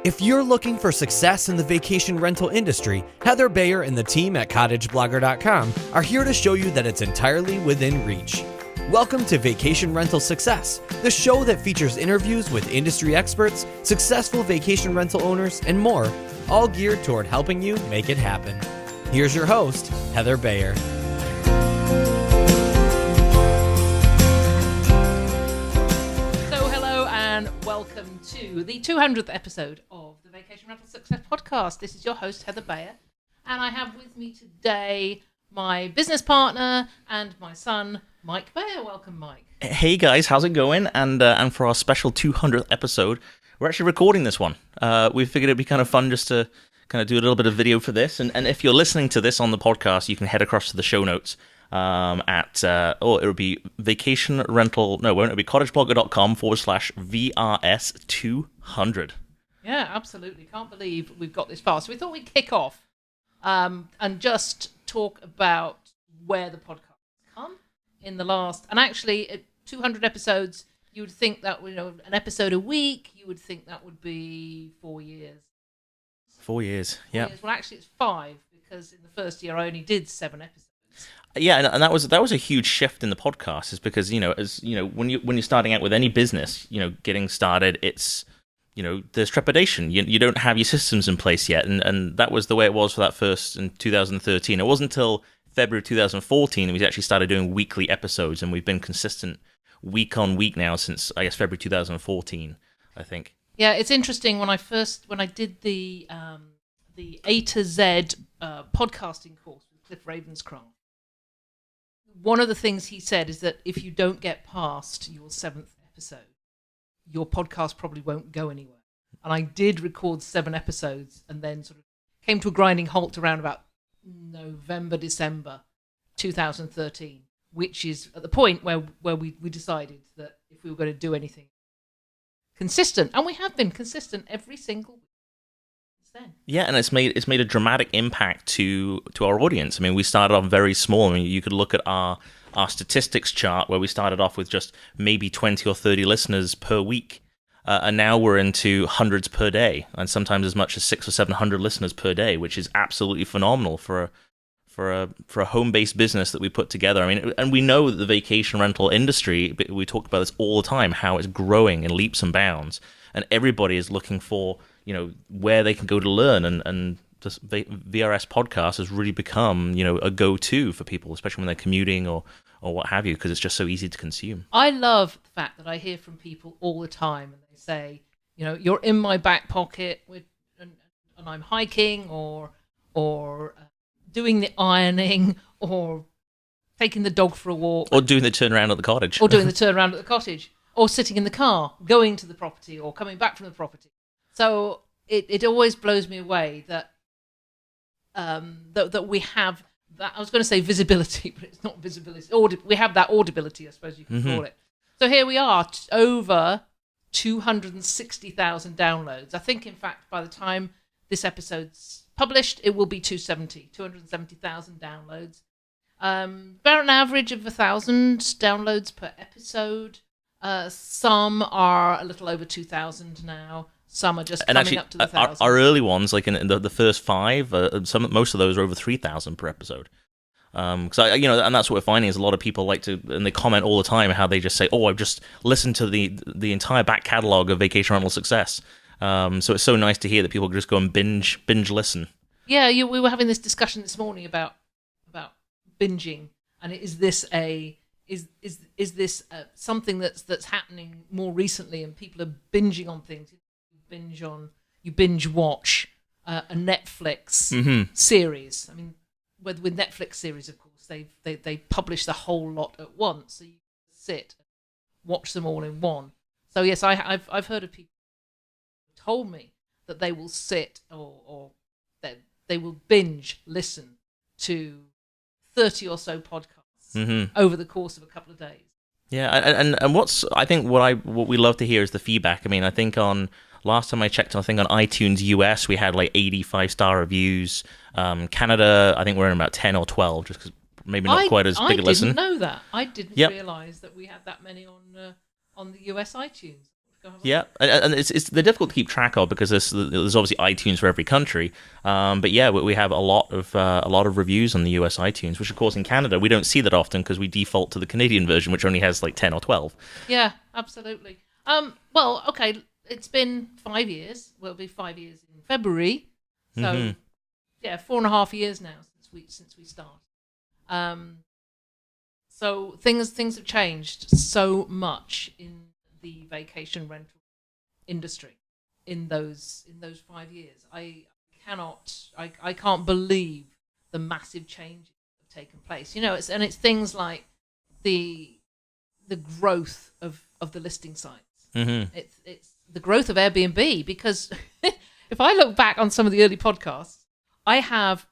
If you're looking for success in the vacation rental industry, Heather Bayer and the team at cottageblogger.com are here to show you that it's entirely within reach. Welcome to Vacation Rental Success, the show that features interviews with industry experts, successful vacation rental owners, and more, all geared toward helping you make it happen. Here's your host, Heather Bayer. Welcome to the 200th episode of the Vacation Rental Success Podcast. This is your host, Heather Bayer, and I have with me today my business partner and my son, Mike Bayer. Welcome, Mike. Hey guys, how's it going? And for our special 200th episode, we're actually recording this one. We figured it'd be kind of fun just to kind of do a little bit of video for this. And if you're listening to this on the podcast, you can head across to the show notes. It would be vacation rental. No, it won't. It'll be cottageblogger.com/VRS200. Yeah, absolutely. Can't believe we've got this far. So we thought we'd kick off and just talk about where the podcast has come in the last. And actually, at 200 episodes, you would think that an episode a week. You would think that would be 4 years. 4 years. Yeah. Well, actually, it's 5 because in the first year I only did 7 episodes. Yeah, and that was a huge shift in the podcast, is because when you're starting out with any business, getting started, it's there's trepidation. You don't have your systems in place yet, and that was the way it was for that first in 2013. It wasn't until February 2014 that we actually started doing weekly episodes, and we've been consistent week on week now since I guess February 2014, I think. Yeah, it's interesting when I did the A to Z podcasting course with Cliff Ravenscraft. One of the things he said is that if you don't get past your 7th episode, your podcast probably won't go anywhere. And I did record 7 episodes and then sort of came to a grinding halt around about November, December 2013, which is at the point where we decided that if we were going to do anything consistent, and we have been consistent every single week. Then. Yeah, and it's made a dramatic impact to our audience. I mean, we started off very small. I mean, you could look at our statistics chart where we started off with just maybe 20 or 30 listeners per week, and now we're into hundreds per day, and sometimes as much as 600 or 700 listeners per day, which is absolutely phenomenal for a home-based business that we put together. I mean, and we know that the vacation rental industry, we talk about this all the time, how it's growing in leaps and bounds, and everybody is looking for where they can go to learn, and this VRS podcast has really become, a go-to for people, especially when they're commuting or what have you, because it's just so easy to consume. I love the fact that I hear from people all the time, and they say, you're in my back pocket and I'm hiking or doing the ironing or taking the dog for a walk. Or doing the turnaround at the cottage. Or sitting in the car, going to the property or coming back from the property. So it always blows me away that that we have that. I was going to say visibility, but it's not visibility. We have that audibility, I suppose you can call it. So here we are, over 260,000 downloads. I think, in fact, by the time this episode's published, it will be 270,000 downloads. About an average of 1,000 downloads per episode. Some are a little over 2,000 now. Some are just coming up to the 1,000. Our early ones, like in the first 5, most of those are over 3,000 per episode. And that's what we're finding is a lot of people like to, and they comment all the time how they just say, "Oh, I've just listened to the entire back catalog of Vacation Rental Success." So it's so nice to hear that people just go and binge listen. Yeah, we were having this discussion this morning about binging, and is this something that's happening more recently, and people are binging on things. You binge watch a Netflix series. I mean, with Netflix series, of course, they publish the whole lot at once, so you sit and watch them all in one. So yes, I've heard of people who told me that they will sit or that they will binge listen to 30 or so podcasts over the course of a couple of days. Yeah, and what we love to hear is the feedback. I mean, I think on Last time I checked, I think on iTunes US, we had like 85-star reviews. Canada, I think we're in about 10 or 12, just because maybe not quite as big a listen. I didn't know that. I didn't realize that we had that many on the US iTunes. Yeah, and they're difficult to keep track of because there's obviously iTunes for every country. But yeah, we have a lot of reviews on the US iTunes, which of course in Canada we don't see that often because we default to the Canadian version, which only has like 10 or 12. Yeah, absolutely. Well, okay, it's been 5 years. Well, it'll be 5 years in February. So yeah, 4.5 years now since we started. So things have changed so much in the vacation rental industry in those 5 years. I can't believe the massive changes that have taken place. It's things like the growth of the listing sites. It's the growth of Airbnb, because if I look back on some of the early podcasts, I have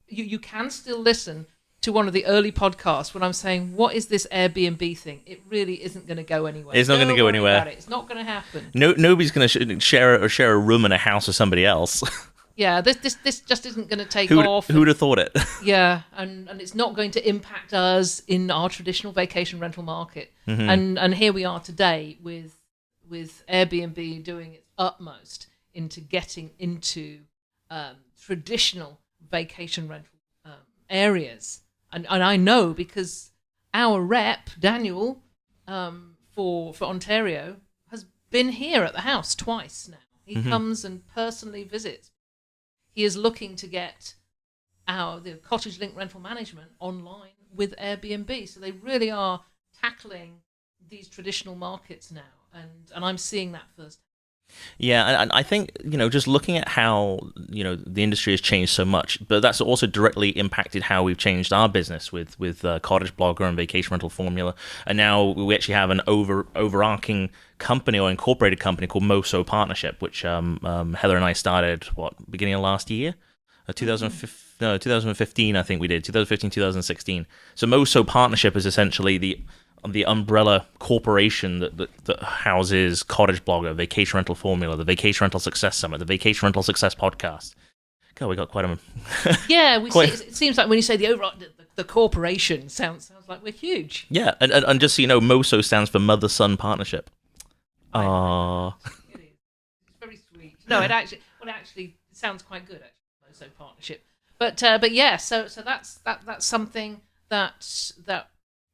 you can still listen to one of the early podcasts when I'm saying, what is this Airbnb thing? It really isn't going to go anywhere. It's not going to go anywhere. It's not going to happen. Nobody's going to share a room in a house with somebody else. Yeah, this just isn't going to take off. Who would have thought it? Yeah, and it's not going to impact us in our traditional vacation rental market. And here we are today with Airbnb doing its utmost into getting into traditional vacation rental areas. And I know because our rep, Daniel, for Ontario, has been here at the house twice now. He comes and personally visits. He is looking to get the cottage link rental management online with Airbnb. So they really are tackling these traditional markets now. And I'm seeing that first. Yeah, and I think, just looking at how, the industry has changed so much, but that's also directly impacted how we've changed our business with Cottage Blogger and Vacation Rental Formula. And now we actually have an overarching company or incorporated company called Moso Partnership, which Heather and I started, beginning of last year? 2015, I think we did, 2015, 2016. So Moso Partnership is essentially the umbrella corporation that houses Cottage Blogger, Vacation Rental Formula, the Vacation Rental Success Summit, the Vacation Rental Success Podcast. God, we got quite a... Yeah, it seems like when you say the corporation, sounds like we're huge. Yeah, and just so you know, MOSO stands for Mother-Son Partnership. Aww. It is. It's very sweet. No, it actually sounds quite good, actually, MOSO Partnership. But yeah, so that's something that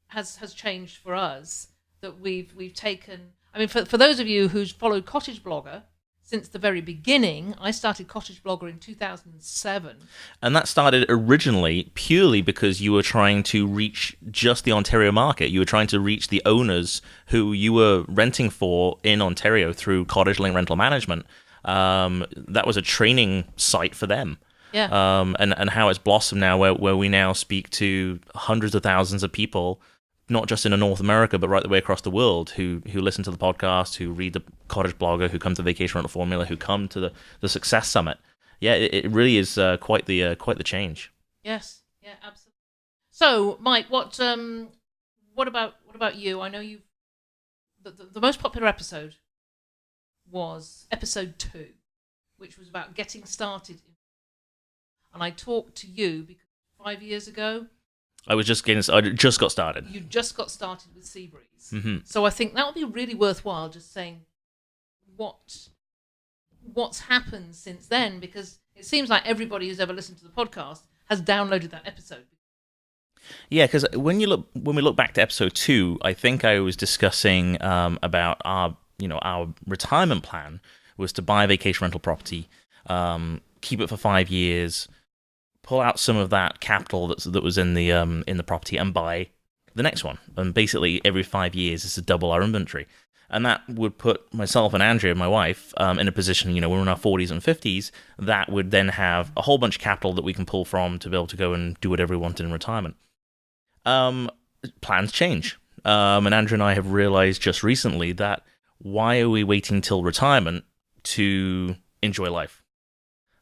has changed for us, that we've taken. I mean, for those of you who's followed Cottage Blogger since the very beginning, I started Cottage Blogger in 2007. And that started originally purely because you were trying to reach just the Ontario market. You were trying to reach the owners who you were renting for in Ontario through Cottage Link Rental Management. That was a training site for them. Yeah. And how it's blossomed now, where we now speak to hundreds of thousands of people, not just in North America, but right the way across the world, who listen to the podcast, who read the Cottage Blogger, who come to Vacation Rental Formula, who come to the Success Summit. Yeah, it really is quite the change. Yes, yeah, absolutely. So, Mike, what about you? I know you've the most popular episode was episode 2, which was about getting started. And I talked to you because 5 years ago, I just got started. You just got started with Seabreeze. So I think that would be really worthwhile, just saying what's happened since then, because it seems like everybody who's ever listened to the podcast has downloaded that episode. Yeah, because when we look back to episode 2, I think I was discussing about our retirement plan was to buy a vacation rental property, keep it for 5 years, pull out some of that capital that was in the property and buy the next one. And basically every 5 years is to double our inventory. And that would put myself and Andrea, my wife, in a position, we're in our 40s and 50s, that would then have a whole bunch of capital that we can pull from to be able to go and do whatever we wanted in retirement. Plans change. And Andrea and I have realized just recently that why are we waiting till retirement to enjoy life?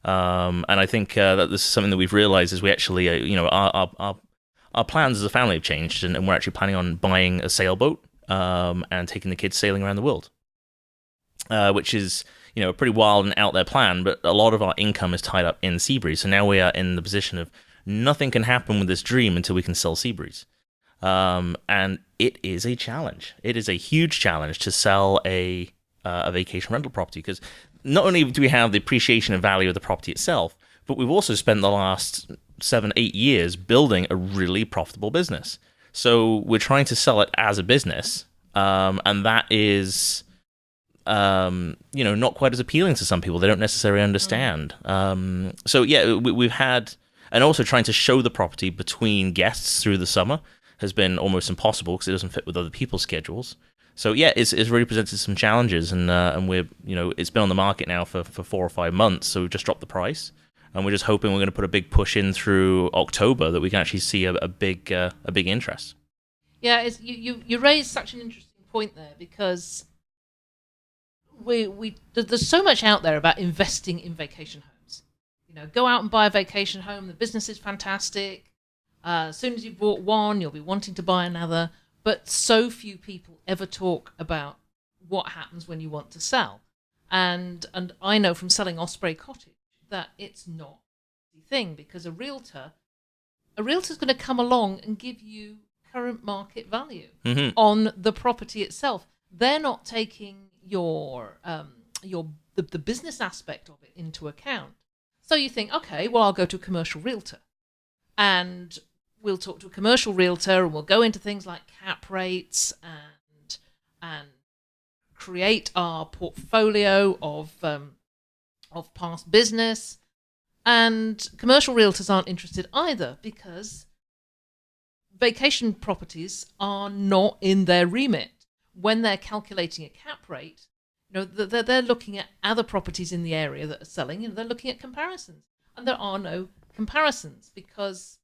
And I think that this is something that we've realized is we actually, our plans as a family have changed, and we're actually planning on buying a sailboat and taking the kids sailing around the world, which is, a pretty wild and out there plan, but a lot of our income is tied up in Seabreeze. So now we are in the position of nothing can happen with this dream until we can sell Seabreeze. And it is a challenge. It is a huge challenge to sell a vacation rental property, because not only do we have the appreciation and value of the property itself, but we've also spent the last 7-8 years building a really profitable business. So we're trying to sell it as a business, and that is, not quite as appealing to some people. They don't necessarily understand. So yeah, we've had, and also trying to show the property between guests through the summer has been almost impossible because it doesn't fit with other people's schedules. So yeah, it's really presented some challenges, and we're, it's been on the market now for 4 or 5 months. So we've just dropped the price, and we're just hoping we're going to put a big push in through October that we can actually see a big interest. Yeah, you raised such an interesting point there, because there's so much out there about investing in vacation homes. Go out and buy a vacation home. The business is fantastic. As soon as you've bought one, you'll be wanting to buy another. But so few people ever talk about what happens when you want to sell. And I know from selling Osprey Cottage that it's not the thing, because a realtor's going to come along and give you current market value on the property itself. They're not taking the business aspect of it into account. So you think, okay, well, I'll go to a commercial realtor, and we'll talk to a commercial realtor, and we'll go into things like cap rates and create our portfolio of past business. And commercial realtors aren't interested either, because vacation properties are not in their remit. When they're calculating a cap rate, they're looking at other properties in the area that are selling, and they're looking at comparisons. And there are no comparisons, because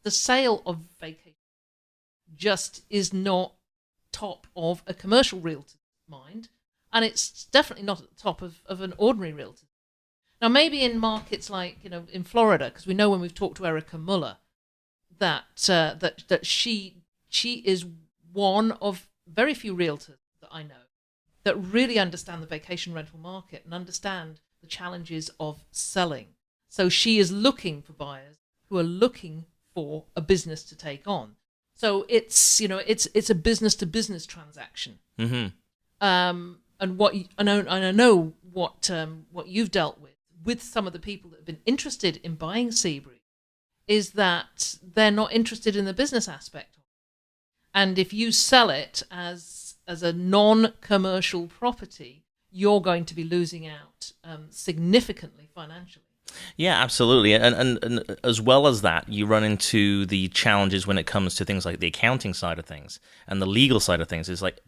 the sale of vacation just is not top of a commercial realtor's mind, and it's definitely not at the top of an ordinary realtor. Now, maybe in markets like, in Florida, because we know when we've talked to Erica Muller, that she is one of very few realtors that I know that really understand the vacation rental market and understand the challenges of selling. So she is looking for buyers who are looking for a business to take on. So it's a business to business transaction. And I know what you've dealt with some of the people that have been interested in buying Seabreeze, is that they're not interested in the business aspect of it. And if you sell it as a non-commercial property, you're going to be losing out significantly financially. Yeah, absolutely. And as well as that, you run into the challenges when it comes to things like the accounting side of things and the legal side of things. Is like,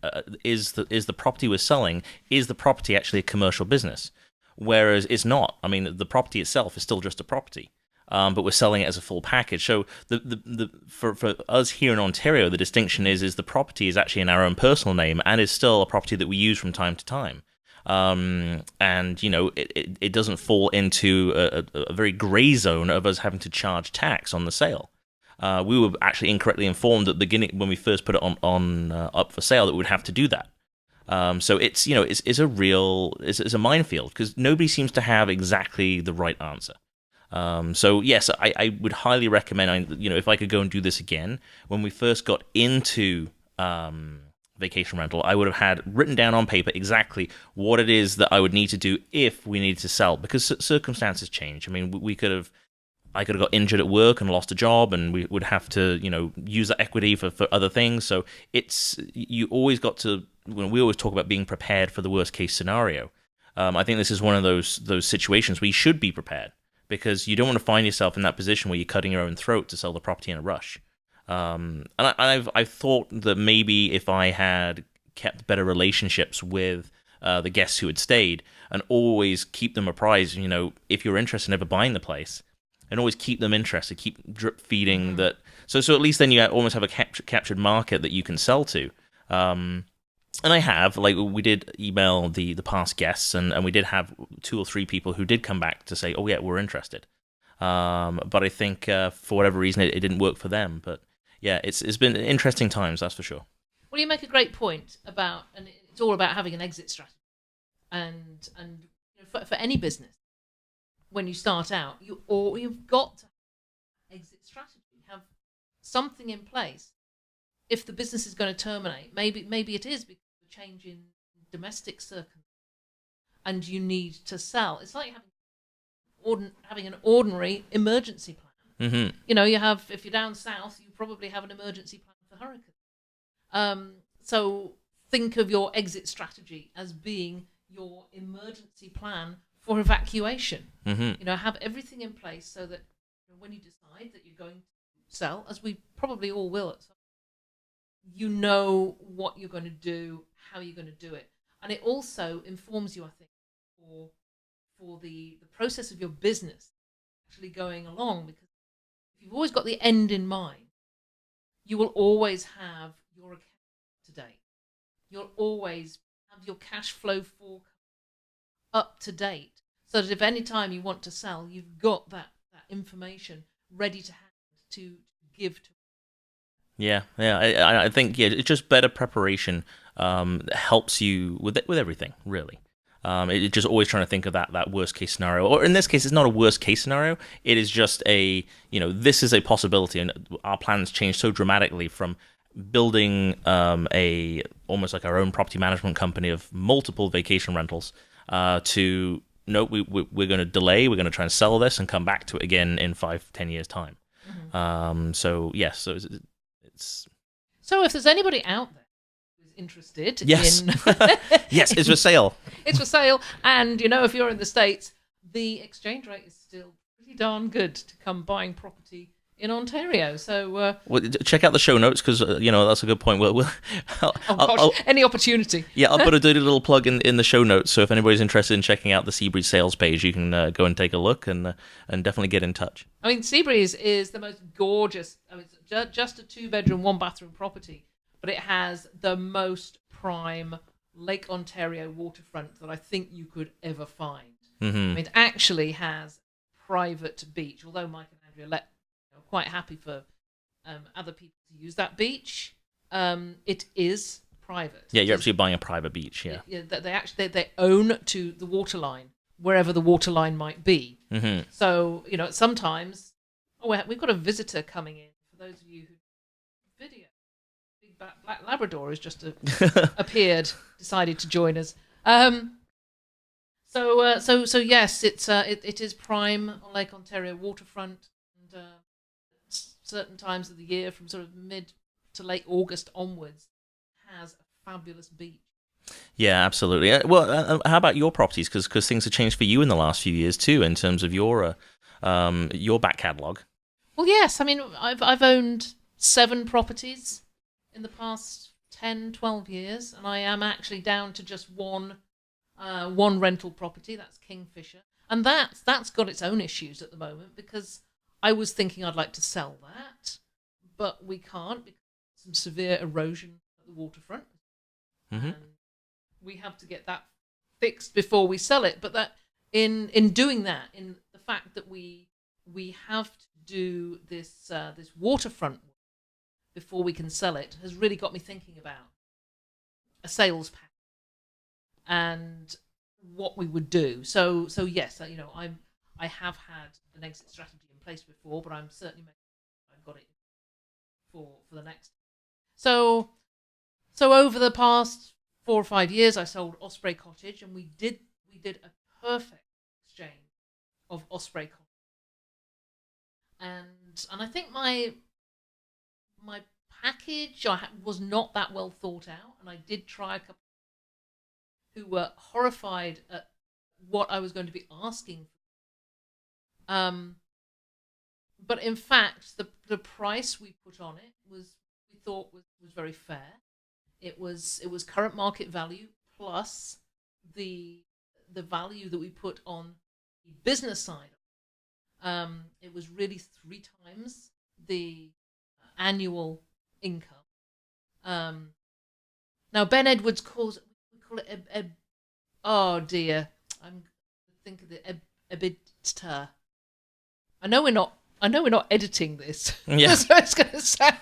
is the property we're selling, is the property actually a commercial business? Whereas it's not. I mean, the property itself is still just a property. But we're selling it as a full package. So for us here in Ontario, the distinction is the property is actually in our own personal name and is still a property that we use from time to time. And it doesn't fall into a very grey zone of us having to charge tax on the sale. We were actually incorrectly informed at the beginning when we first put it on up for sale that we'd have to do that. So it's a minefield, because nobody seems to have exactly the right answer. So yes, I would highly recommend, if I could go and do this again, when we first got into vacation rental, I would have had written down on paper exactly what it is that I would need to do if we needed to sell, because circumstances change. I mean, I could have got injured at work and lost a job, and we would have to, use that equity for other things. So you always got to, when we always talk about being prepared for the worst case scenario. I think this is one of those situations where you should be prepared, because you don't want to find yourself in that position where you're cutting your own throat to sell the property in a rush. And I've thought that maybe if I had kept better relationships with the guests who had stayed, and always keep them apprised, if you're interested in ever buying the place, and always keep them interested, keep drip feeding that. So at least then you almost have a captured market that you can sell to. And I have, we did email the past guests, and we did have 2 or 3 people who did come back to say, oh yeah, we're interested. But I think for whatever reason it didn't work for them. But yeah, it's been interesting times, that's for sure. Well, you make a great point about, and it's all about having an exit strategy. And for any business, when you start out, you've got to have exit strategy, have something in place. If the business is going to terminate, maybe it is because of a change in domestic circumstances, and you need to sell. It's like having an ordinary emergency plan. Mm-hmm. If you're down south, you probably have an emergency plan for hurricanes. So think of your exit strategy as being your emergency plan for evacuation. Mm-hmm. Have everything in place so that when you decide that you're going to sell, as we probably all will at some point, you know what you're going to do, how you're going to do it. And it also informs you, I think, for the process of your business actually going along, because if you've always got the end in mind, you will always have your account up to date. You'll always have your cash flow forecast up to date, so that if any time you want to sell, you've got that information ready to hand to give to. Yeah. I think it's just better preparation helps you with everything, really. It's just always trying to think of that worst case scenario, or in this case, it's not a worst case scenario. It is just this is a possibility, and our plans change so dramatically from building almost like our own property management company of multiple vacation rentals to no, we're going to delay. We're going to try and sell this and come back to it again in 5-10 years time. Mm-hmm. So yes, so it's. So if there's anybody out there who's interested, yes, in yes, it's for sale. It's for sale, and if you're in the States, the exchange rate is still pretty darn good to come buying property in Ontario. So check out the show notes, because that's a good point. Any opportunity. Yeah, I'll put a dirty little plug in the show notes. So if anybody's interested in checking out the Seabreeze sales page, you can go and take a look and definitely get in touch. I mean, Seabreeze is the most gorgeous. It's just a 2-bedroom, 1-bathroom property, but it has the most prime Lake Ontario waterfront that I think you could ever find. Mm-hmm. I mean, it actually has private beach, although Mike and Andrea quite happy for other people to use that beach. It is private. Yeah, you're actually buying a private beach. Yeah, they own to the waterline, wherever the waterline might be. Mm-hmm. So sometimes we've got a visitor coming in. For those of you who video, big black Labrador has just appeared, decided to join us. So yes, it is prime on Lake Ontario waterfront, and certain times of the year, from sort of mid to late August onwards, has a fabulous beach. Yeah, absolutely. Well, how about your properties? Because things have changed for you in the last few years too, in terms of your back catalogue. Well, yes. I mean, I've owned 7 properties in the past 10, 12 years, and I am actually down to just one rental property. That's Kingfisher, and that's got its own issues at the moment, because I was thinking I'd like to sell that, but we can't because of some severe erosion at the waterfront. Mm-hmm. And we have to get that fixed before we sell it. But that in doing that, in the fact that we have to do this waterfront work before we can sell it, has really got me thinking about a sales pack and what we would do. So yes, I have had an exit strategy in place before, but I'm certainly making sure I've got it for the next. So over the past 4 or 5 years, I sold Osprey Cottage, and we did a perfect exchange of Osprey Cottage. And I think my package was not that well thought out, and I did try a couple who were horrified at what I was going to be asking for. But in fact, the price we put on it we thought was very fair. It was current market value plus the value that we put on the business side. It was really 3 times the annual income. Now Ben Edwards call it oh dear, I'm thinking of the EBITDA. I know we're not editing this. Yeah. So it's going to sound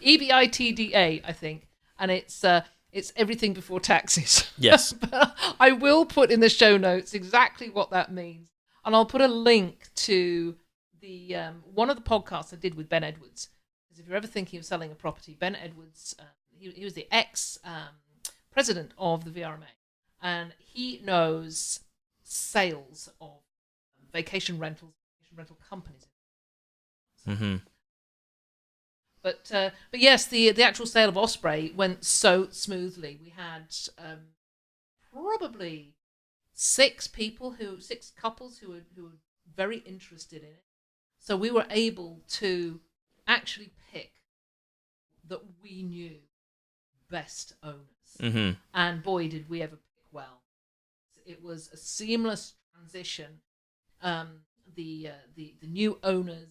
EBITDA, I think, and it's It's everything before taxes. Yes. But I will put in the show notes exactly what that means. And I'll put a link to the one of the podcasts I did with Ben Edwards. Because if you're ever thinking of selling a property, Ben Edwards, he was the ex-president of the VRMA. And he knows sales of vacation rental companies. Mm-hmm. But yes, the actual sale of Osprey went so smoothly. We had probably six couples who were very interested in it. So we were able to actually pick that we knew best owners. Mm-hmm. And boy, did we ever pick well. It was a seamless transition. The new owners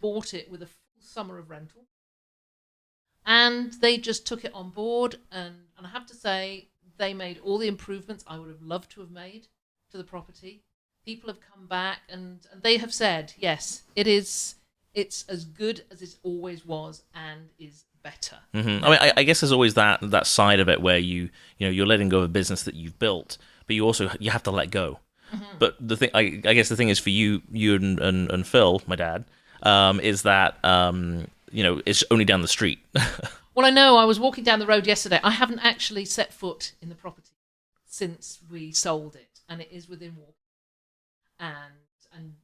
bought it with a full summer of rental, and they just took it on board. And I have to say, they made all the improvements I would have loved to have made to the property. People have come back and they have said, yes, it's as good as it always was and is better. Mm-hmm. I mean, I guess there's always that side of it where you're letting go of a business that you've built, but you have to let go. Mm-hmm. But the thing, I guess the thing is for you and Phil, my dad, is that it's only down the street. Well, I know. I was walking down the road yesterday. I haven't actually set foot in the property since we sold it, and it is within walk. And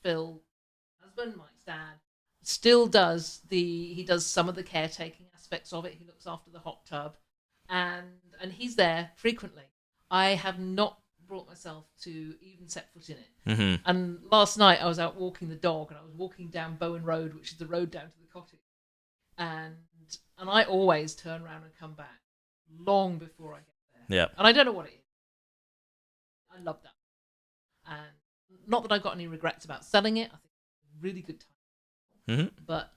Phil, husband, Mike's dad, still does some of the caretaking aspects of it. He looks after the hot tub, and he's there frequently. I have not brought myself to even set foot in it. Mm-hmm. And last night I was out walking the dog, and I was walking down Bowen Road, which is the road down to the cottage, and I always turn around and come back long before I get there. Yeah. And I don't know what it is. I love that. And not that I've got any regrets about selling it. I think it's a really good time. Mm-hmm. But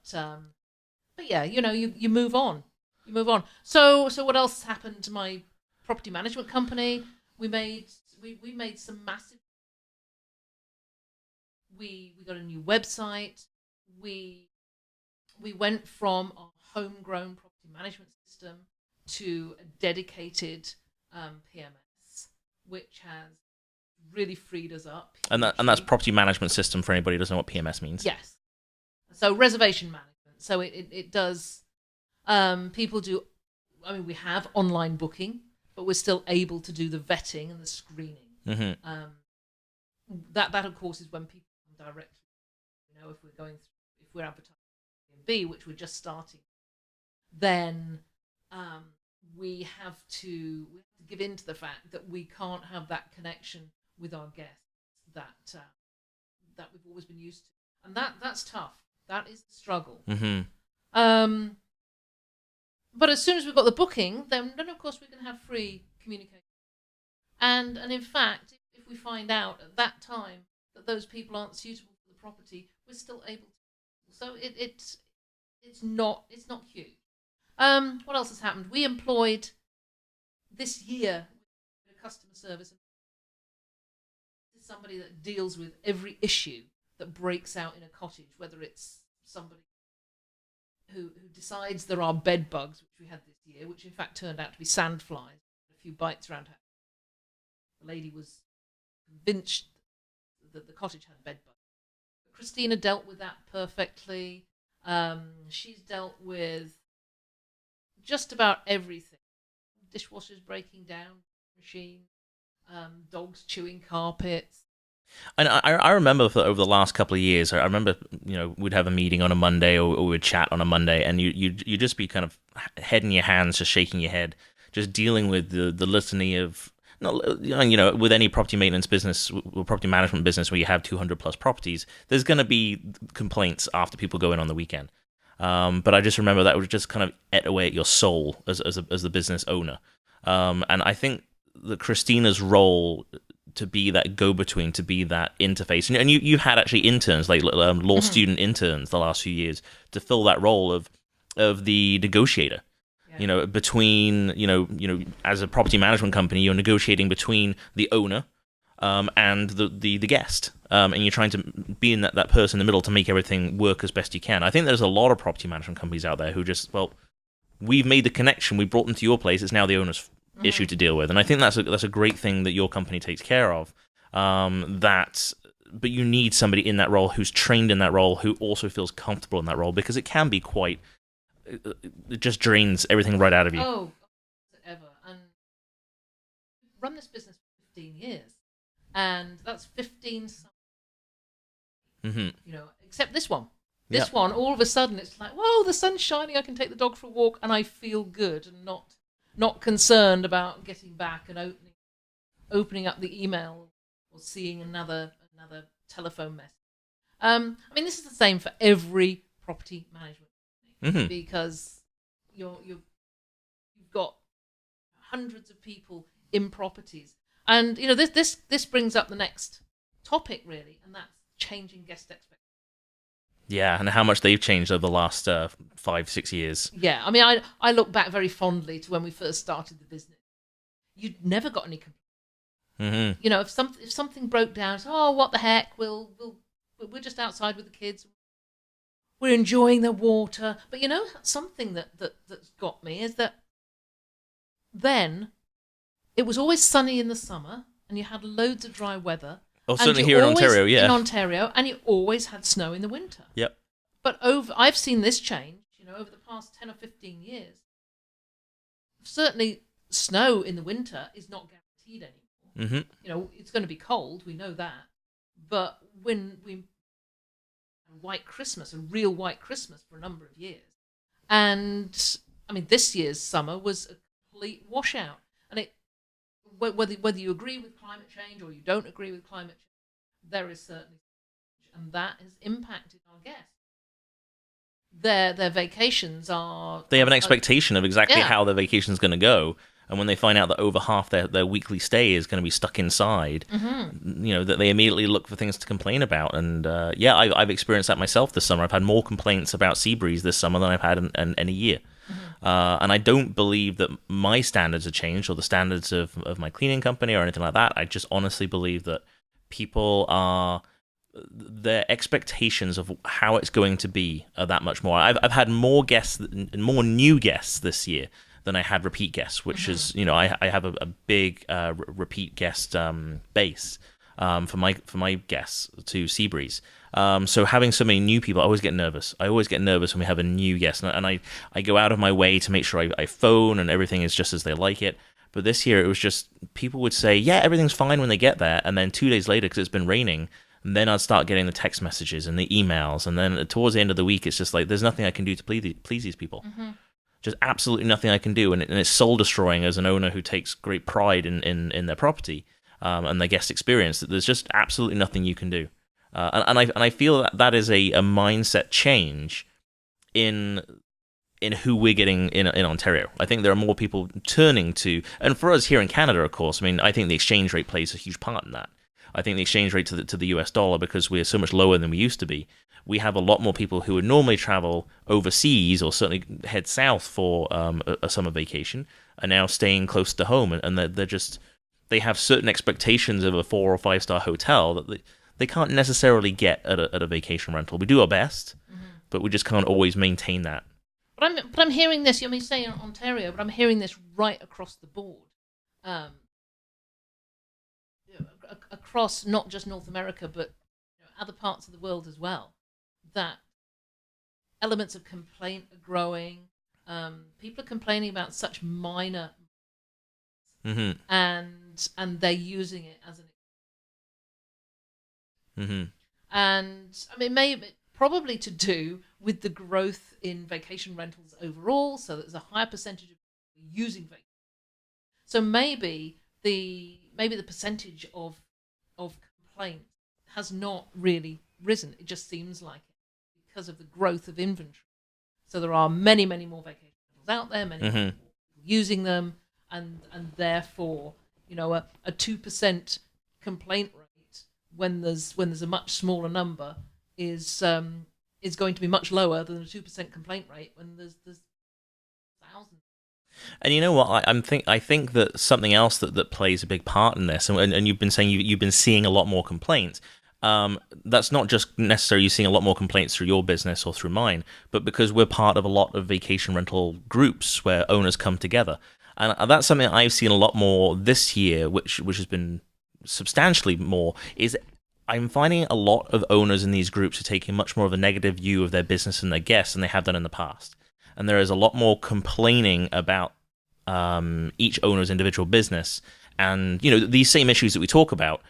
yeah, you move on. You move on. So what else happened to my property management company? We made some massive. We got a new website. We went from our homegrown property management system to a dedicated PMS, which has really freed us up. And that's property management system for anybody who doesn't know what PMS means. Yes. So reservation management. So it does. People do. I mean, we have online booking, but we're still able to do the vetting and the screening. Mm-hmm. That of course is when people come directly. If we're advertising B, which we're just starting, then we have to give in to the fact that we can't have that connection with our guests that we've always been used to, and that's tough. That is the struggle. Mm-hmm. But as soon as we've got the booking, then of course we can have free communication. And in fact, if we find out at that time that those people aren't suitable for the property, we're still able to. So it's not huge. What else has happened? We employed this year a customer service. Somebody that deals with every issue that breaks out in a cottage, whether it's somebody who decides there are bed bugs, which we had this year, which in fact turned out to be sandflies, a few bites around her. The lady was convinced that the cottage had bed bugs. But Christina dealt with that perfectly. She's dealt with just about everything. Dishwashers breaking down, machines, dogs chewing carpets. And I remember over the last couple of years, I remember, we'd have a meeting on a Monday or we'd chat on a Monday, and you'd just be kind of head in your hands, just shaking your head, just dealing with the litany of, with any property maintenance business or property management business where you have 200 plus properties, there's going to be complaints after people go in on the weekend. But I just remember that would just kind of eat away at your soul as the business owner. And I think that Christina's role to be that go-between, to be that interface, and you had actually interns, like law student interns, the last few years to fill that role of the negotiator. Yeah. Between as a property management company, you're negotiating between the owner and the guest, and you're trying to be in that person in the middle to make everything work as best you can. I think there's a lot of property management companies out there who just we've made the connection, we brought them to your place, it's now the owner's issue to deal with. And I think that's a great thing that your company takes care of. But you need somebody in that role who's trained in that role, who also feels comfortable in that role, because it can be quite, it just drains everything right out of you. Oh, ever. And I've run this business for 15 years, and that's 15 except this one. This one, all of a sudden, it's like, whoa, the sun's shining, I can take the dog for a walk, and I feel good, and not concerned about getting back and opening up the email or seeing another telephone message. I mean, this is the same for every property management company, because you've got hundreds of people in properties, and this brings up the next topic really, and that's changing guest expectations. Yeah, and how much they've changed over the last 5-6 years. Yeah, I mean, I look back very fondly to when we first started the business. You'd never got any complaints. If something broke down, it's, oh, what the heck? We're just outside with the kids. We're enjoying the water. But something that's got me is that then it was always sunny in the summer, and you had loads of dry weather. Oh, certainly here in Ontario, yeah. In Ontario, and you always had snow in the winter. Yep. But I've seen this change, over the past 10 or 15 years. Certainly, snow in the winter is not guaranteed anymore. It's going to be cold, we know that. But when we had a white Christmas, a real white Christmas for a number of years. And, I mean, this year's summer was a complete washout. And whether you agree with climate change or you don't agree with climate change, there is certainly, and that has impacted our guests. Their vacations are... They have an expectation of exactly how their vacation is going to go, and when they find out that over half their weekly stay is going to be stuck inside, that they immediately look for things to complain about. And I've experienced that myself this summer. I've had more complaints about sea breeze this summer than I've had in a year. And I don't believe that my standards have changed or the standards of my cleaning company or anything like that. I just honestly believe that their expectations of how it's going to be are that much more. I've had more guests, more new guests this year than I had repeat guests, which is, I have a big repeat guest base for my guests to Seabreeze. So having so many new people, I always get nervous. I always get nervous when we have a new guest, and I go out of my way to make sure I phone and everything is just as they like it. But this year it was just, people would say, yeah, everything's fine when they get there, and then 2 days later, because it's been raining, and then I'd start getting the text messages and the emails, and then towards the end of the week, it's just like, there's nothing I can do to please these people. Just absolutely nothing I can do, and it's soul destroying as an owner who takes great pride in their property and their guest experience. That there's just absolutely nothing you can do. And I feel that is a mindset change in who we're getting in Ontario. I think there are more people turning to, and for us here in Canada, of course, I mean, I think the exchange rate plays a huge part in that. I think the exchange rate to the US dollar, because we're so much lower than we used to be, we have a lot more people who would normally travel overseas or certainly head south for a summer vacation, are now staying close to home, and they have certain expectations of a 4 or 5 star hotel that they can't necessarily get at a vacation rental. We do our best, but we just can't always maintain that. But I'm hearing this. You say in Ontario, but I'm hearing this right across the board, across not just North America, but other parts of the world as well. That elements of complaint are growing. People are complaining about such minor, and they're using it as an. And I mean, maybe probably to do with the growth in vacation rentals overall, so there's a higher percentage of people using vacation. So maybe the percentage of complaints has not really risen. It just seems like it because of the growth of inventory. So there are many, many more vacation rentals out there, many more people using them, and therefore, a 2% complaint rate when there's a much smaller number is going to be much lower than a 2% complaint rate when there's thousands. And you know what? I think that something else that plays a big part in this, and you've been saying you've been seeing a lot more complaints. that's not just necessarily you seeing a lot more complaints through your business or through mine, but because we're part of a lot of vacation rental groups where owners come together. And that's something I've seen a lot more this year, which has been substantially more, is I'm finding a lot of owners in these groups are taking much more of a negative view of their business and their guests than they have done in the past. And there is a lot more complaining about each owner's individual business and, these same issues that we talk about,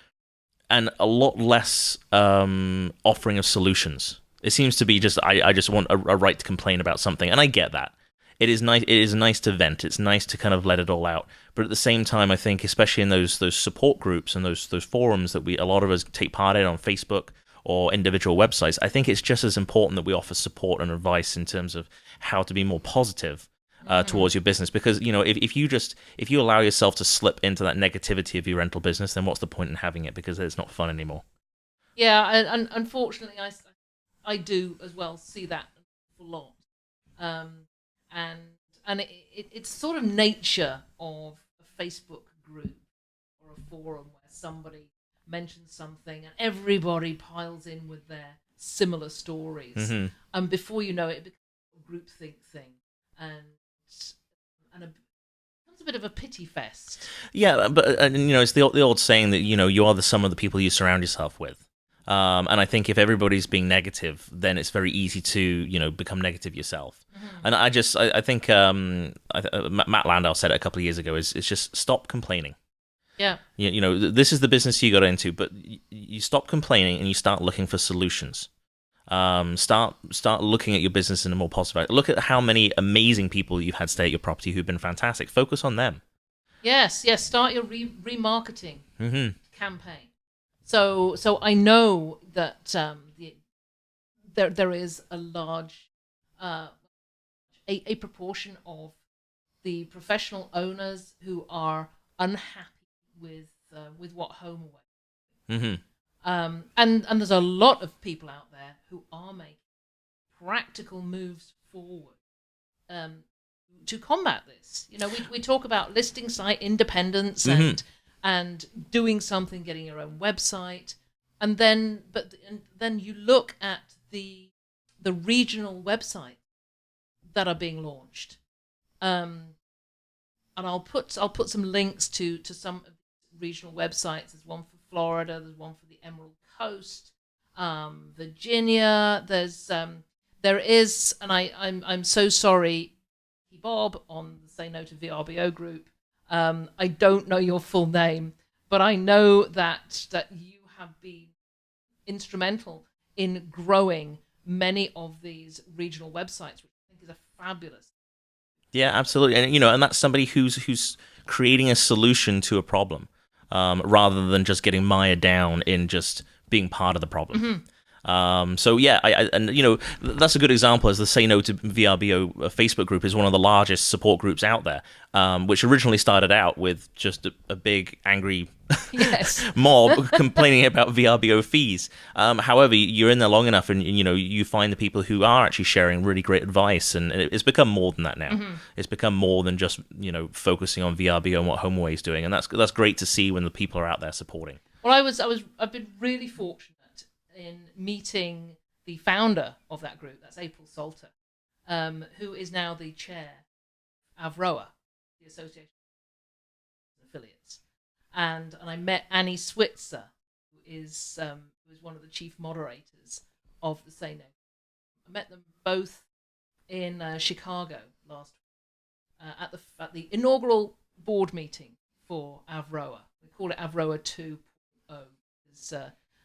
and a lot less offering of solutions. It seems to be just, I just want a right to complain about something, and I get that. It is nice. It is nice to vent. It's nice to kind of let it all out. But at the same time, I think, especially in those support groups and those forums that a lot of us take part in on Facebook or individual websites, I think it's just as important that we offer support and advice in terms of how to be more positive towards your business. Because if you allow yourself to slip into that negativity of your rental business, then what's the point in having it? Because it's not fun anymore. Yeah, and unfortunately, I do as well see that a lot. And it's sort of nature of a Facebook group or a forum where somebody mentions something and everybody piles in with their similar stories, and before you know it, it becomes a groupthink thing, and it becomes a bit of a pity fest. Yeah, but it's the old saying that you are the sum of the people you surround yourself with. And I think if everybody's being negative, then it's very easy to, become negative yourself. And I think Matt Landau said it a couple of years ago, is just stop complaining. Yeah. This is the business you got into, but you stop complaining and you start looking for solutions. Start looking at your business in a more positive way. Look at how many amazing people you've had stay at your property who've been fantastic. Focus on them. Yes. Start your remarketing campaign. So I know that there is a large a proportion of the professional owners who are unhappy with what Home Away. And there's a lot of people out there who are making practical moves forward to combat this. We talk about listing site independence and doing something, getting your own website, and then you look at the regional websites that are being launched, and I'll put some links to some of the regional websites. There's one for Florida, there's one for the Emerald Coast, Virginia. There is, and I'm so sorry, Bob, on the Say No to VRBO group. I don't know your full name, but I know that you have been instrumental in growing many of these regional websites, which I think is a fabulous. Yeah, absolutely, and that's somebody who's creating a solution to a problem, rather than just getting mired down in just being part of the problem. So yeah, that's a good example. As the Say No to VRBO Facebook group is one of the largest support groups out there, which originally started out with just a big angry mob complaining about VRBO fees. However, you're in there long enough, and you find the people who are actually sharing really great advice, and it's become more than that now. It's become more than just focusing on VRBO and what Home Away is doing, and that's great to see when the people are out there supporting. Well, I've been really fortunate in meeting the founder of that group. That's April Salter, who is now the chair of Avroa, the Association of Affiliates, and I met Annie Switzer, who is one of the chief moderators of the Say No. I met them both in Chicago last week at the inaugural board meeting for Avroa. We call it Avroa 2.0.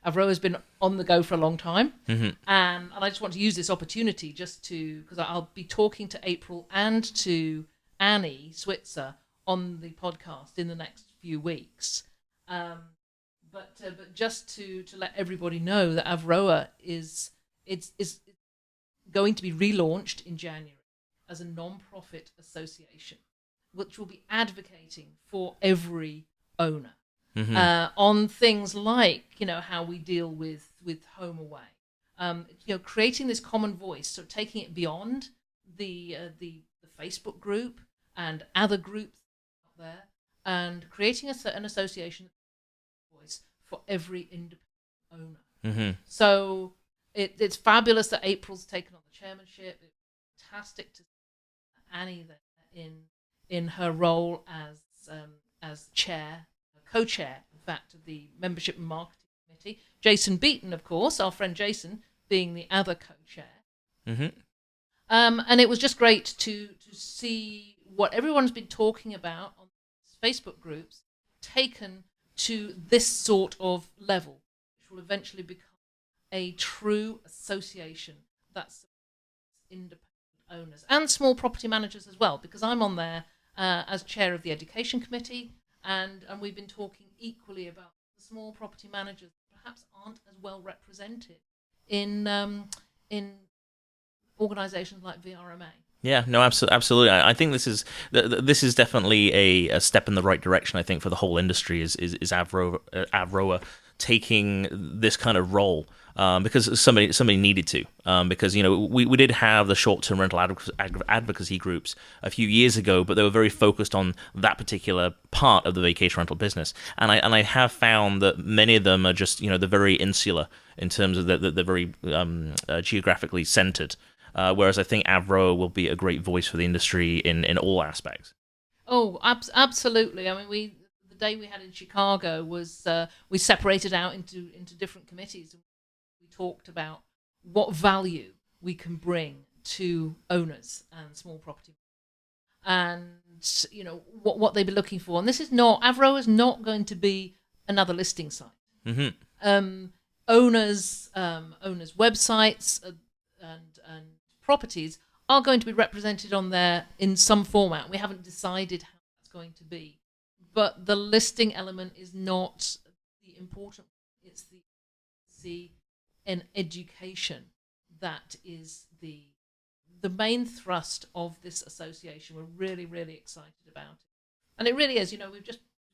Avroa has been on the go for a long time, and I just want to use this opportunity because I'll be talking to April and to Annie Switzer on the podcast in the next few weeks. But just to let everybody know that Avroa is going to be relaunched in January as a non-profit association, which will be advocating for every owner. On things like how we deal with Home Away, creating this common voice, so taking it beyond the Facebook group and other groups out there, and creating an association voice for every independent owner. So it's fabulous that April's taken on the chairmanship. It's fantastic to see Annie there in her role as chair, co-chair, in fact, of the membership and marketing committee. Jason Beaton, of course, our friend Jason, being the other co-chair. And it was just great to see what everyone's been talking about on Facebook groups taken to this sort of level, which will eventually become a true association that supports independent owners and small property managers as well, because I'm on there as chair of the education committee, and we've been talking equally about the small property managers that perhaps aren't as well represented in organisations like VRMA. Yeah, no, absolutely. I think this is definitely a step in the right direction. I think for the whole industry is Avroa taking this kind of role because somebody needed to. Because we did have the short-term rental advocacy groups a few years ago, but they were very focused on that particular part of the vacation rental business. And I have found that many of them are just they're very insular in terms of they're very geographically centered. Whereas I think Avro will be a great voice for the industry in all aspects. Oh, absolutely. I mean, the day we had in Chicago was we separated out into different committees. We talked about what value we can bring to owners and small property, and what they'd be looking for. And this is not Avro is not going to be another listing site. Owners websites and properties are going to be represented on there in some format. We haven't decided how that's going to be, but the listing element is not the important. It's an education that is the main thrust of this association. We're really, really excited about it, and it really is. We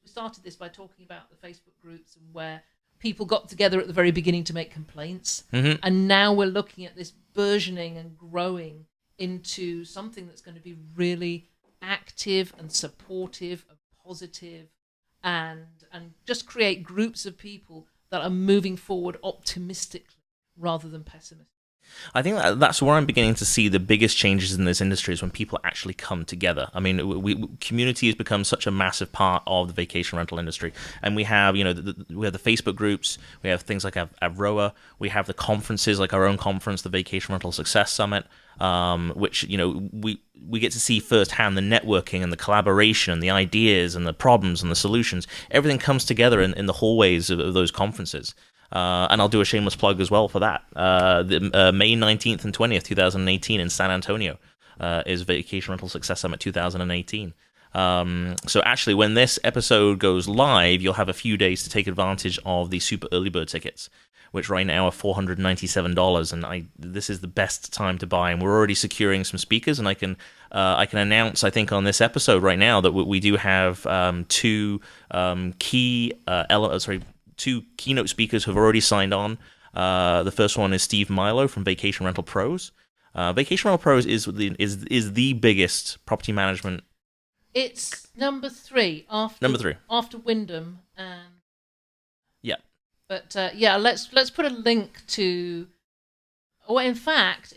started this by talking about the Facebook groups and where people got together at the very beginning to make complaints, and now we're looking at this burgeoning and growing into something that's going to be really active and supportive and positive, and just create groups of people that are moving forward optimistically rather than pessimistically. I think that's where I'm beginning to see the biggest changes in this industry is when people actually come together. I mean, community has become such a massive part of the vacation rental industry, and we have, we have the Facebook groups, we have things like Avroa, we have the conferences like our own conference, the Vacation Rental Success Summit, which we get to see firsthand the networking and the collaboration and the ideas and the problems and the solutions. Everything comes together in the hallways of those conferences. And I'll do a shameless plug as well for that. May 19th and 20th, 2018 in San Antonio is Vacation Rental Success Summit 2018. So actually, when this episode goes live, you'll have a few days to take advantage of the super early bird tickets, which right now are $497. And this is the best time to buy. And we're already securing some speakers, and I can announce, I think, on this episode right now that we do have two keynote speakers who have already signed on. The first one is Steve Milo from Vacation Rental Pros. Vacation Rental Pros is the biggest property management. It's number three after Wyndham and yeah. But let's put a link to. Oh, in fact,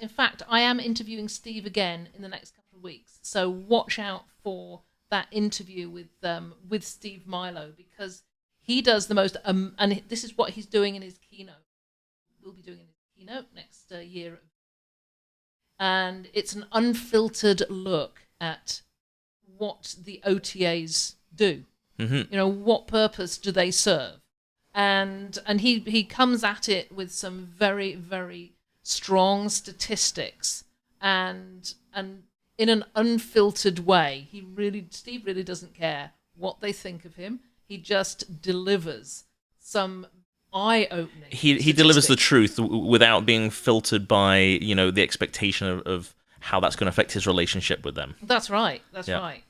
I am interviewing Steve again in the next couple of weeks. So watch out for that interview with Steve Milo, because he does the most, and this is what he's doing in his keynote. We'll be doing in his keynote next year. And it's an unfiltered look at what the OTAs do. What purpose do they serve? And he comes at it with some very, very strong statistics and in an unfiltered way. Steve really doesn't care what they think of him. He just delivers some eye-opening. He delivers the truth without being filtered by the expectation of how that's going to affect his relationship with them. That's right. Right.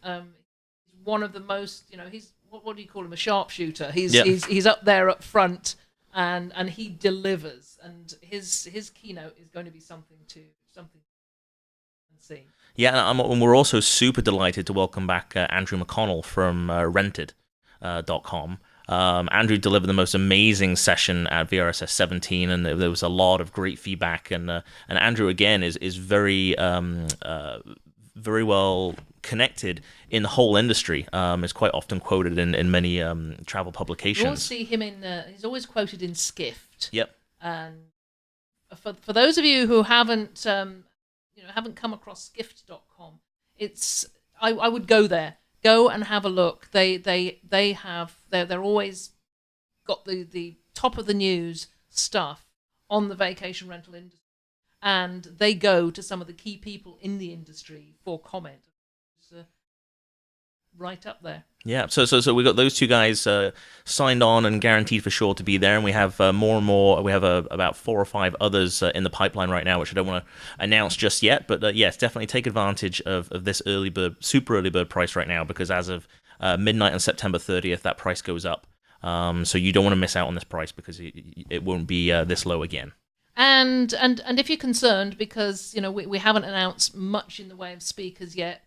One of the most, he's what do you call him? A sharpshooter. He's up there up front, and he delivers. And his keynote is going to be something to see. Yeah, and we're also super delighted to welcome back Andrew McConnell from Rented.com. Andrew delivered the most amazing session at VRS200, and there was a lot of great feedback. And Andrew again is very very well connected in the whole industry. Is quite often quoted in many travel publications. You always see him in. He's always quoted in Skift. Yep. And for those of you who haven't haven't come across Skift.com, I would go there. Go and have a look. They're always got the top of the news stuff on the vacation rental industry, and they go to some of the key people in the industry for comment. It's right up there. Yeah, so we got those two guys signed on and guaranteed for sure to be there, and we have more and more. We have about 4 or 5 others in the pipeline right now, which I don't want to announce just yet. But yes, definitely take advantage of this super early bird price right now, because as of midnight on September 30th, that price goes up. So you don't want to miss out on this price, because it won't be this low again. And if you're concerned because we haven't announced much in the way of speakers yet,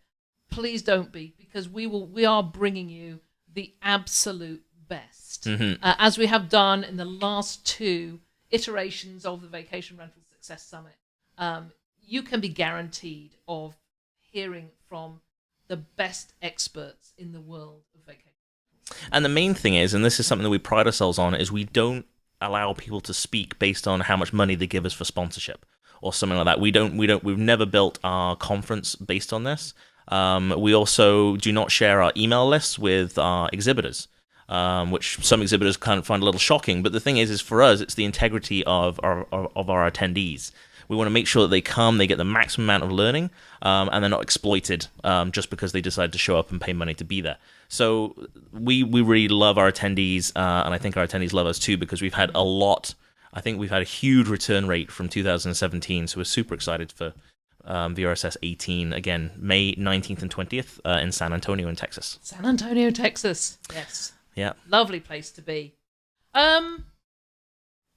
please don't be, because we are bringing you the absolute best, as we have done in the last 2 iterations of the Vacation Rental Success Summit. You can be guaranteed of hearing from the best experts in the world of vacation. And the main thing is, and this is something that we pride ourselves on, is we don't allow people to speak based on how much money they give us for sponsorship or something like that. We've never built our conference based on this. We also do not share our email lists with our exhibitors, which some exhibitors kind of find a little shocking. But the thing is for us, it's the integrity of our attendees. We want to make sure that they come, they get the maximum amount of learning, and they're not exploited just because they decide to show up and pay money to be there. So we really love our attendees, and I think our attendees love us too, because we've had a lot. I think we've had a huge return rate from 2017, so we're super excited for VRSS 18, again, May 19th and 20th in San Antonio in Texas. San Antonio, Texas. Yes. Yeah. Lovely place to be.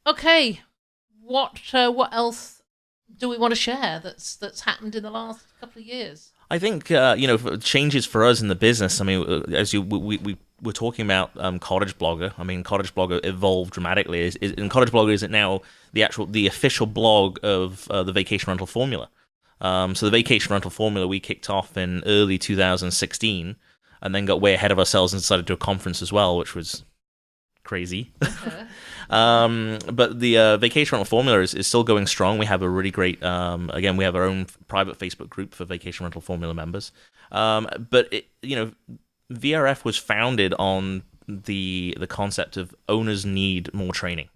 Okay. What else do we want to share that's happened in the last couple of years? I think changes for us in the business. I mean, we were talking about Cottage Blogger. I mean, Cottage Blogger evolved dramatically, and Cottage Blogger is now the official blog of the Vacation Rental Formula. So the Vacation Rental Formula we kicked off in early 2016, and then got way ahead of ourselves and decided to do a conference as well, which was crazy. But the Vacation Rental Formula is still going strong. We have a really great, again, we have our own private Facebook group for Vacation Rental Formula members. But VRF was founded on the concept of owners need more training.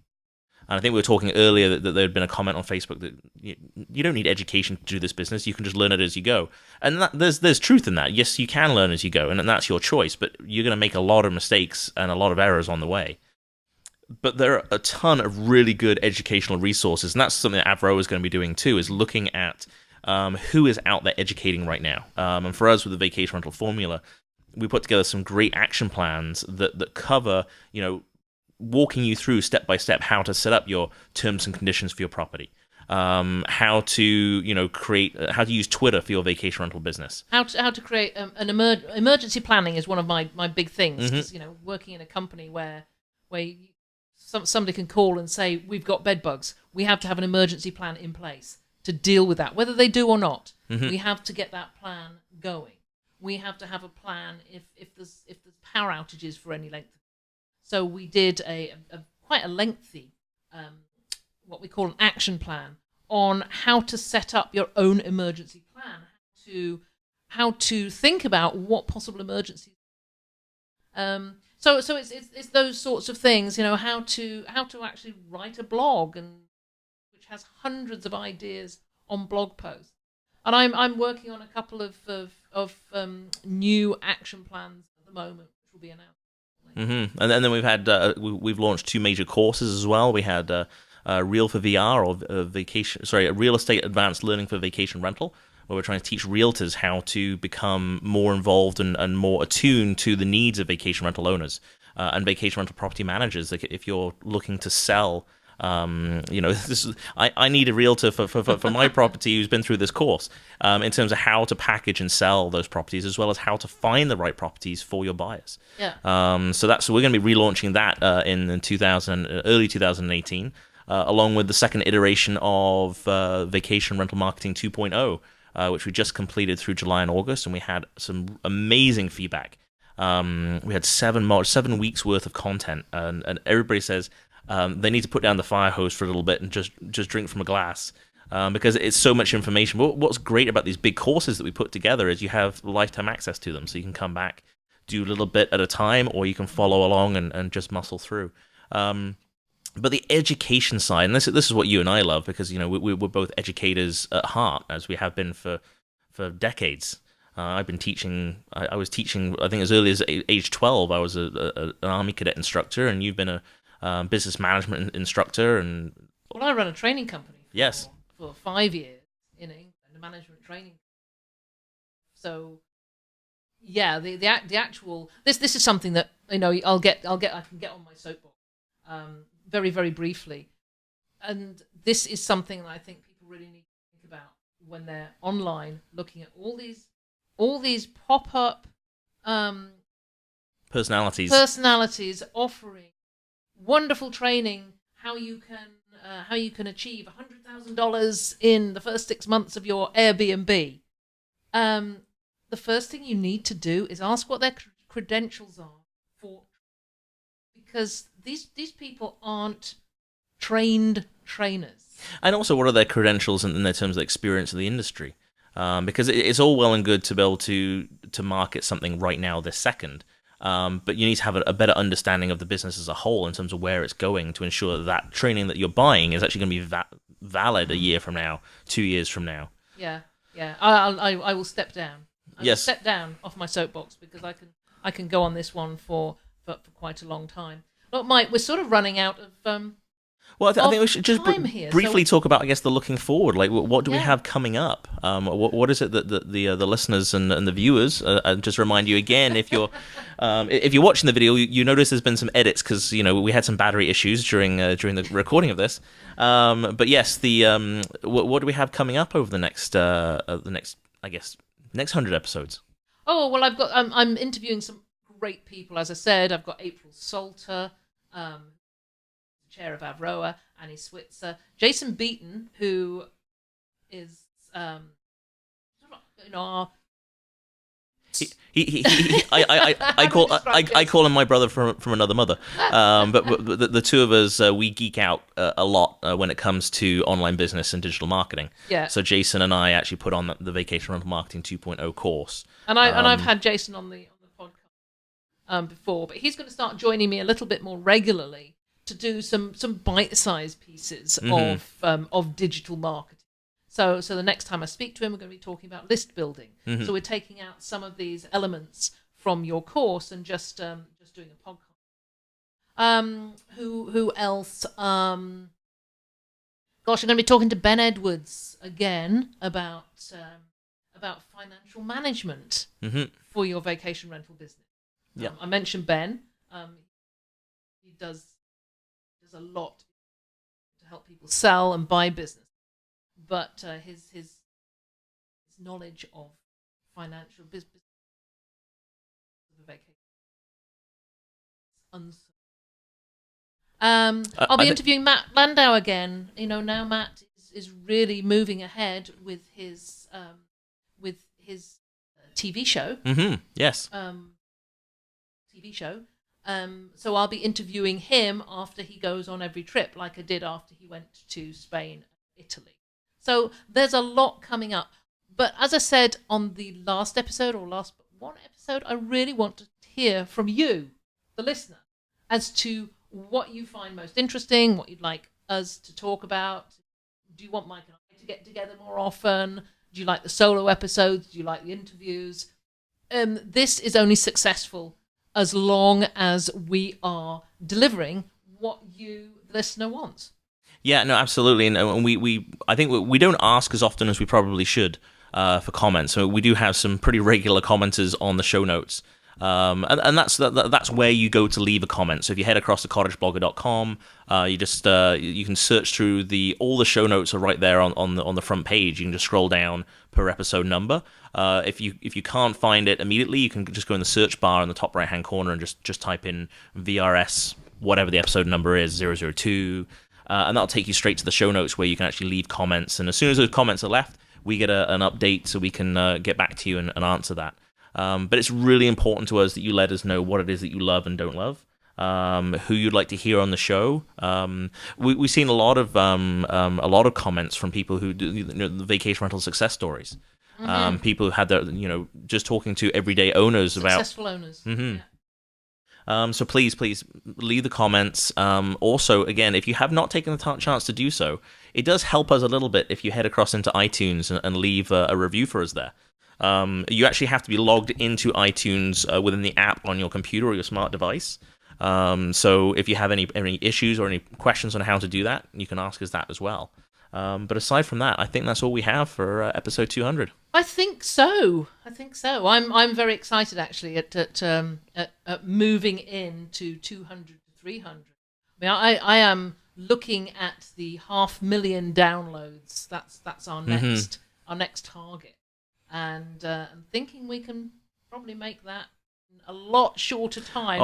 And I think we were talking earlier that there had been a comment on Facebook that you don't need education to do this business. You can just learn it as you go. And there's truth in that. Yes, you can learn as you go, and that's your choice. But you're going to make a lot of mistakes and a lot of errors on the way. But there are a ton of really good educational resources, and that's something that Avro is going to be doing too, is looking at who is out there educating right now. And for us with the Vacation Rental Formula, we put together some great action plans that cover, walking you through step by step how to set up your terms and conditions for your property, how to create, how to use Twitter for your vacation rental business, how to create an emergency planning is one of my big things. 'Cause, working in a company where somebody can call and say we've got bed bugs, we have to have an emergency plan in place to deal with that, whether they do or not. We have to get that plan going. We have to have a plan if there's power outages for any length. So we did a quite a lengthy, what we call an action plan on how to set up your own emergency plan, how to think about what possible emergencies. So it's those sorts of things, how to actually write a blog, and which has hundreds of ideas on blog posts. And I'm working on a couple of new action plans at the moment, which will be announced. And then we've had we've launched 2 major courses as well. We had Real for VR, or Real Estate Advanced Learning for Vacation Rental, where we're trying to teach realtors how to become more involved and more attuned to the needs of vacation rental owners and vacation rental property managers. Like if you're looking to sell I need a realtor for my property who's been through this course in terms of how to package and sell those properties, as well as how to find the right properties for your buyers. Yeah. So we're going to be relaunching that in early 2018, along with the second iteration of Vacation Rental Marketing 2.0. Which we just completed through July and August, and we had some amazing feedback. We had 7 weeks worth of content, and everybody says they need to put down the fire hose for a little bit and just drink from a glass because it's so much information. But what's great about these big courses that we put together is you have lifetime access to them, so you can come back, do a little bit at a time, or you can follow along and just muscle through. But the education side, and this is what you and I love, because we're both educators at heart, as we have been for decades. I've been teaching. I was teaching, I think, as early as age 12. I was an Army cadet instructor, and you've been a business management instructor. And well, I run a training company. For 5 years in England, a management training. So, yeah, the actual this is something that I can get on my soapbox. Very, very briefly. And this is something that I think people really need to think about when they're online looking at all these pop-up personalities offering wonderful training, how you can achieve $100,000 in the first 6 months of your Airbnb. The first thing you need to do is ask what their credentials are for, because these people aren't trained trainers. And also, what are their credentials in their terms of experience of the industry? Because it's all well and good to be able to market something right now, this second. But you need to have a better understanding of the business as a whole in terms of where it's going, to ensure that training that you're buying is actually going to be valid a year from now, 2 years from now. Yeah. I will step down. Will step down off my soapbox, because I can go on this one for quite a long time. Look, Mike, we're sort of running out of I think we should just briefly talk about, I guess, the looking forward. Like, what do we have coming up? What is it that the listeners and the viewers? Just remind you again, if you're watching the video, you notice there's been some edits because we had some battery issues during the recording of this. But yes, what do we have coming up over the next 100 episodes? Oh well, I'm interviewing some great people. As I said, I've got April Salter, chair of Avroa, Annie Switzer, Jason Beaton, who is our I call him my brother from another mother. But the two of us, we geek out a lot when it comes to online business and digital marketing. Yeah. So Jason and I actually put on the Vacation Rental Marketing 2.0 course. And I've had Jason on the podcast before, but he's going to start joining me a little bit more regularly to do some bite-sized pieces of digital marketing. So the next time I speak to him, we're going to be talking about list building. Mm-hmm. So we're taking out some of these elements from your course and just doing a podcast. Who else? I'm going to be talking to Ben Edwards again about financial management for your vacation rental business. Yeah. I mentioned Ben. He does a lot to help people sell and buy business. But his knowledge of financial business I'll be interviewing Matt Landau again. Now Matt is really moving ahead with his TV show. Mm-hmm. Yes. TV show. So I'll be interviewing him after he goes on every trip, like I did after he went to Spain and Italy. So there's a lot coming up. But as I said on the last episode, I really want to hear from you, the listener, as to what you find most interesting, what you'd like us to talk about. Do you want Mike and I to get together more often? Do you like the solo episodes? Do you like the interviews? This is only successful as long as we are delivering what you, the listener, wants. Yeah, no, absolutely, and I think we don't ask as often as we probably should for comments. So we do have some pretty regular commenters on the show notes, And that's where you go to leave a comment. So if you head across to cottageblogger.com, you can search through all the show notes are right there on the front page. You can just scroll down per episode number. If you can't find it immediately, you can just go in the search bar in the top right hand corner and just type in VRS, whatever the episode number is, 002, and that'll take you straight to the show notes where you can actually leave comments. And as soon as those comments are left, we get an update so we can get back to you and answer that. But it's really important to us that you let us know what it is that you love and don't love, who you'd like to hear on the show. We've seen a lot of comments from people who do the vacation rental success stories. People who had their, just talking to everyday owners successful owners. Mm-hmm. Yeah. So please leave the comments. Also, again, if you have not taken the chance to do so, it does help us a little bit if you head across into iTunes and leave a review for us there. You actually have to be logged into iTunes within the app on your computer or your smart device. So if you have any issues or any questions on how to do that, you can ask us that as well. But aside from that, I think that's all we have for episode 200. I think so. I'm very excited actually at moving into 200 to 300. I mean, I am looking at the 500,000 downloads. That's our next target, and I'm thinking we can probably make that in a lot shorter time.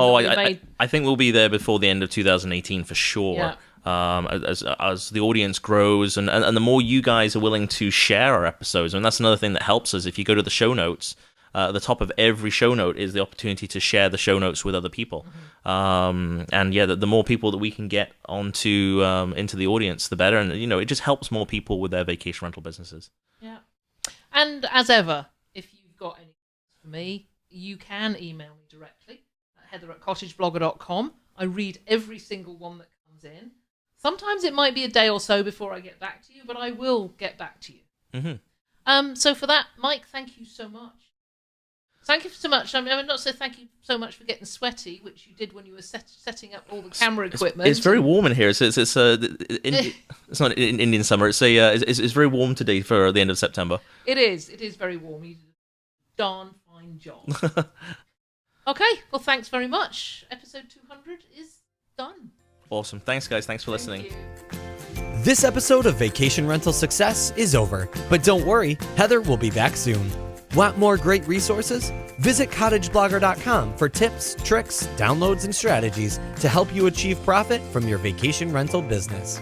I think we'll be there before the end of 2018 for sure. Yeah. As the audience grows and the more you guys are willing to share our episodes, and that's another thing that helps us. If you go to the show notes, at the top of every show note is the opportunity to share the show notes with other people. And yeah, the more people that we can get onto into the audience, the better. And it just helps more people with their vacation rental businesses. Yeah. And as ever, if you've got any questions for me, you can email me directly at heather@cottageblogger.com. I read every single one that comes in. Sometimes it might be a day or so before I get back to you, but I will get back to you. Mm-hmm. So for that, Mike, thank you so much. Thank you so much. I mean, not so thank you so much for getting sweaty, which you did when you were setting up all the camera equipment. It's very warm in here. It's not in Indian summer. It's very warm today for the end of September. It is very warm. You did a darn fine job. Okay, well, thanks very much. Episode 200 is done. Awesome. Thanks, guys. Thanks for listening. This episode of Vacation Rental Success is over, but don't worry, Heather will be back soon. Want more great resources? Visit cottageblogger.com for tips, tricks, downloads, and strategies to help you achieve profit from your vacation rental business.